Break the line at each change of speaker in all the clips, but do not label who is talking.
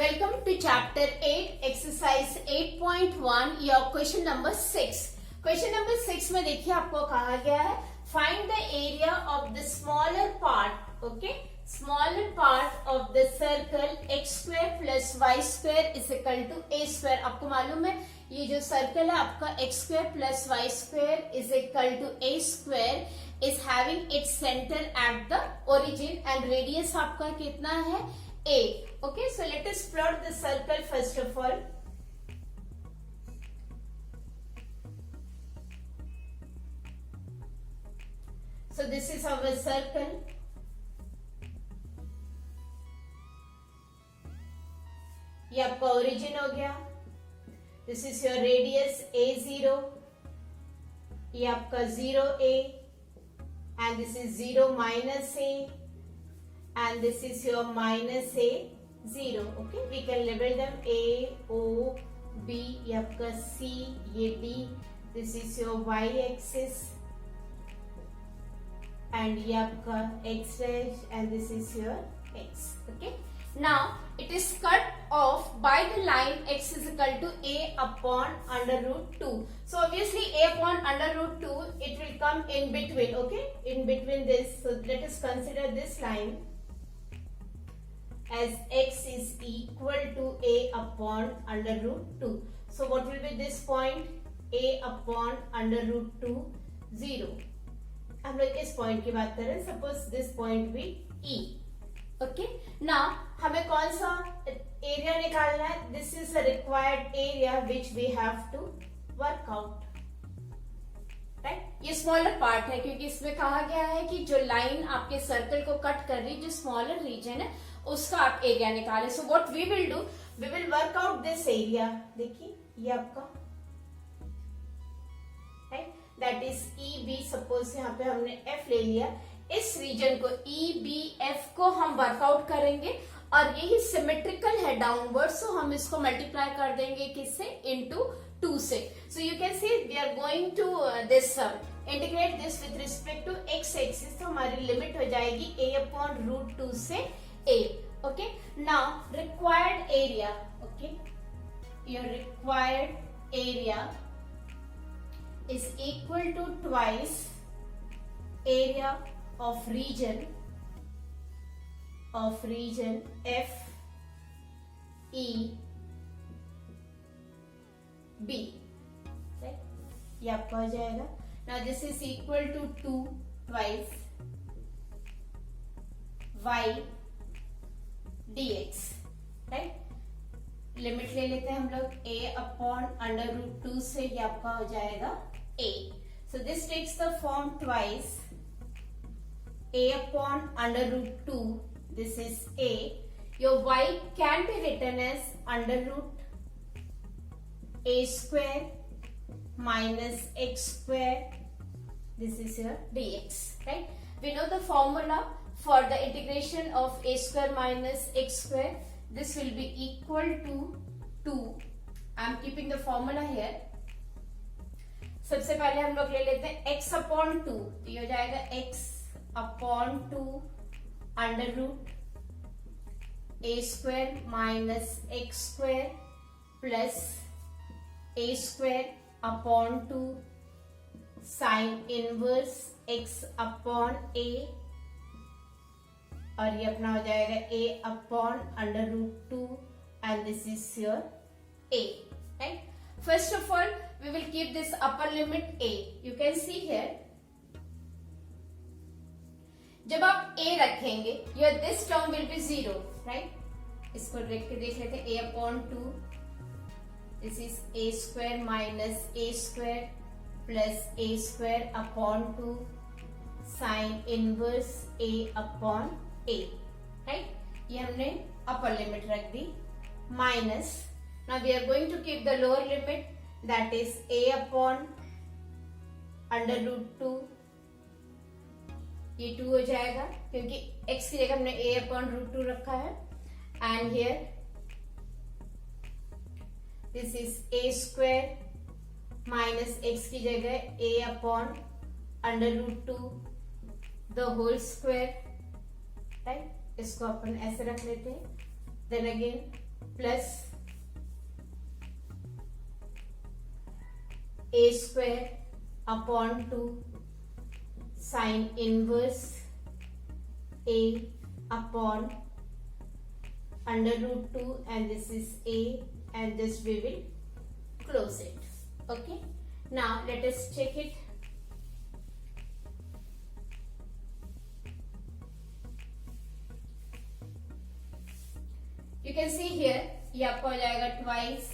Welcome to chapter 8, exercise 8.1, your question number 6. Question number 6 में देखिए आपको कहा गया है find the area of the smaller part, okay? Smaller part of the circle x square plus y square is equal to a square. आपको मालूम है ये जो सर्कल है आपका x square plus y square is equal to a square is having its center at the origin and radius आपका कितना है a. Okay, so let us plot the circle first of all. So this is our circle. ये आपका origin हो गया. This is your radius a0. ये आपका 0a and this is 0 minus a and this is your minus a0. Okay, we can label them a, o, b. ये आपका c, ये d. This is your y axis and ये आपका x dash and this is your x. Okay, now it is cut off by the line x is equal to a upon under root 2. So obviously a upon under root 2 it will come in between. Okay, in between this. So let us consider this line as x is equal to a upon under root 2. So what will be this point? A upon under root 2, 0. हम लोग इस point की बात कर रहे हैं. Suppose this point भी E. Okay, now हमें कौन सा एरिया निकालना है? This is the required area which we have to work out. Right, ये स्मॉलर पार्ट है क्योंकि इसमें कहा गया है कि जो लाइन आपके सर्कल को कट कर रही, जो स्मॉलर रीजन है उसका आप एरिया निकालें. So what we will do, we will work out this area. देखिए ये आपका right, that is E B. Suppose यहाँ पे हमने एफ ले लिया. इस रीजन को ई बी एफ को हम वर्कआउट करेंगे और यही सिमेट्रिकल है डाउनवर्ड. सो हम इसको मल्टीप्लाई कर देंगे किससे? इनटू 2 से. So you can see we are going to this integrate this with respect to X axis. तो हमारी लिमिट हो जाएगी a अपॉन रूट 2 से a. Okay, now required area. Okay, your required area is equal to twice area of region F E B. right, ये आपका हो जाएगा. now this is equal to 2 twice y dx. right, limit ले लेते हैं हम लोग a अपॉन अंडर रूट 2 से. ये आपका हो जाएगा a. so this takes the form twice a upon under root 2. this is a. your y can be written as under root a square minus x square. this is your dx. right, we know the formula for the integration of a square minus x square. this will be equal to 2. I am keeping the formula here. सबसे पहले हम लोग ले लेते हैं x upon 2. ये हो जाएगा x upon 2 under root a square minus x square plus a square upon 2 sine inverse x upon a. और ये अपना हो जाएगा a upon under root 2 and this is your a. right, first of all we will keep this upper limit a. you can see here जब आप a रखेंगे your this term will be 0. right, इसको देख लेते हैं. a upon 2 this is a square minus a square plus a square upon 2 sin inverse a upon a. right, ये हमने upper limit रख दी. Minus now we are going to keep the lower limit, that is a upon under root 2. ये 2 हो जाएगा क्योंकि x की जगह हमने a upon root 2 रखा है. and here this is a square minus x की जगह a upon under root 2 the whole square. right, इसको अपन ऐसे रख लेते हैं. Then again plus a square upon 2 sine inverse a upon under root 2, and this is a, and this we will close it. Okay, now let us check it. You can see here ये आपका हो जाएगा twice,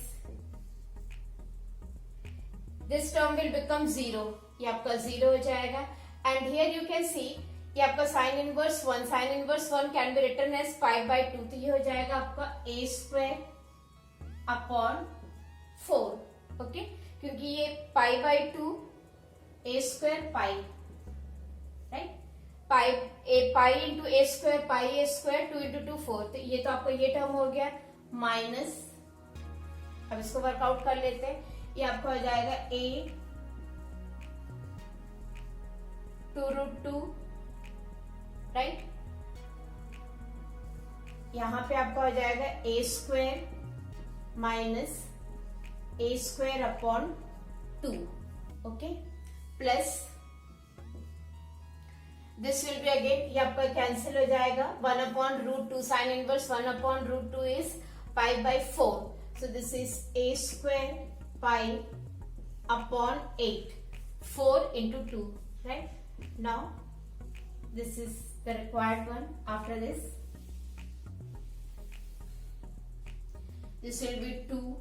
this term will become 0, ये आपका 0 हो जाएगा, and here you can see ये आपका sin inverse 1, sin inverse 1 can be written as pi by 2, तो ये हो जाएगा आपका a square upon 4. ओके, क्योंकि ये pi by 2 a square pi, right, pi into a square pi a square 2 into 2 4, तो ये तो आपका ये टर्म हो गया माइनस, अब इसको वर्कआउट कर लेते हैं, ये आपका हो जाएगा a 2 root 2, राइट, यहां पे आपका हो जाएगा a square minus a square upon 2. Okay, plus this will be again, ये आपका कैंसिल हो जाएगा, 1 upon root 2 sine inverse 1 upon root 2 is pi by 4, so this is a square pi upon 8, 4 into 2, right? Now this is the required one. After this will be 2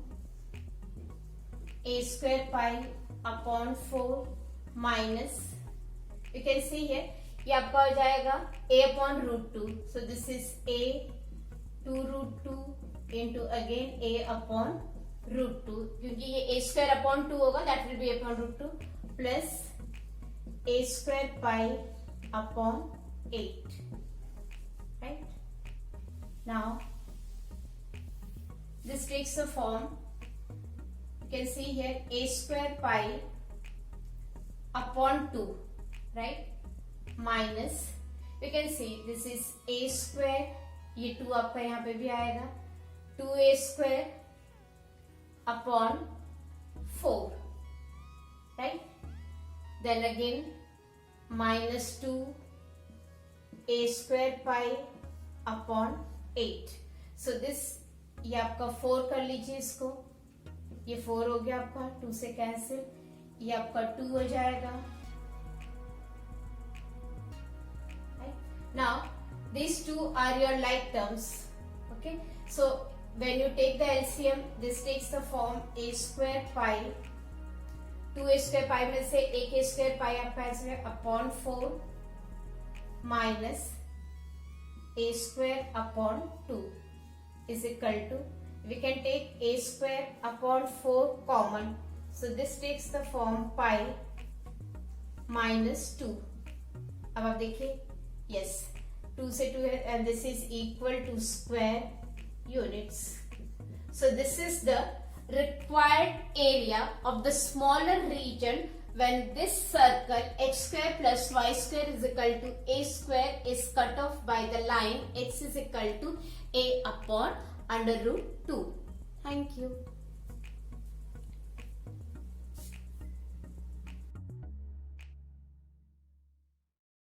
a square pi upon 4 minus, you can see here ये आपका हो जाएगा a upon root 2, so this is a 2 root 2 into again a upon root 2, क्योंकि ये a square upon 2 होगा, that will be upon root 2 plus a square pi upon 8, right? Now this takes the form, you can see here a square pi upon 2, right, minus, you can see this is a square, ये 2 आपका यहाँ पे भी आएगा, 2a square upon 4, right, then again minus 2 a square pi upon 8, so this ये आपका 4 कर लीजिए, इसको ये 4 हो गया आपका, 2 से कैंसिल, ये आपका 2 हो जाएगा. Now these two are your like terms. Okay, so when you take the LCM, this takes the form a square pi, 2a square pi में से एक a square pi आपका ऐसे upon 4 minus a square upon 2 is equal to, we can take a square upon 4 common, so this takes the form pi minus 2. अब आप देखिए, yes, 2 से 2 है, and this is equal to square units. So this is the required area of the smaller region when this circle x square plus y square is equal to a square is cut off by the line x is equal to a upon under root 2. Thank you.